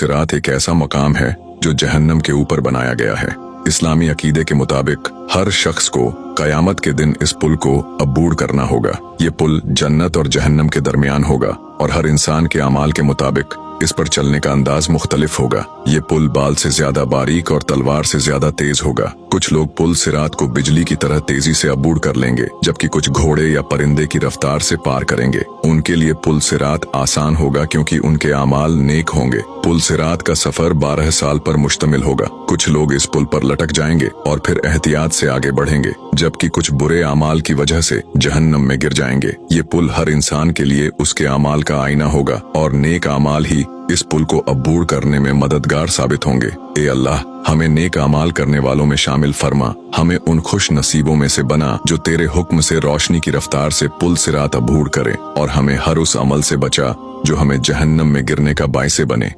सिरात एक ऐसा मकाम है जो जहन्नम के ऊपर बनाया गया है। इस्लामी अकीदे के मुताबिक हर शख्स को कयामत के दिन इस पुल को अबूर करना होगा। ये पुल जन्नत और जहन्नम के दरमियान होगा और हर इंसान के अमाल के मुताबिक इस पर चलने का अंदाज मुख्तलिफ होगा। ये पुल बाल से ज्यादा बारीक और तलवार से ज्यादा तेज होगा। कुछ लोग पुल सिरात को बिजली की तरह तेजी से अबूर कर लेंगे, जबकि कुछ घोड़े या परिंदे की रफ्तार से पार करेंगे। उनके लिए पुल सिरात आसान होगा क्योंकि उनके आमाल नेक होंगे। पुल सिरात का सफर 12 साल पर मुश्तमिल होगा। कुछ लोग इस पुल पर लटक जाएंगे और फिर एहतियात से आगे बढ़ेंगे, जबकि कुछ बुरे आमाल की वजह से जहन्नम में गिर जाएंगे। ये पुल हर इंसान के लिए उसके आमाल का आईना होगा और नेक आमाल ही इस पुल को अबूर करने में मददगार साबित होंगे। ए अल्लाह, हमें नेक आमाल करने वालों में शामिल फरमा। हमें उन खुश नसीबों में से बना जो तेरे हुक्म से रोशनी की रफ्तार से पुल सिरात अबूर करे, और हमें हर उस अमल से बचा जो हमें जहन्नम में गिरने का बाइसे बने।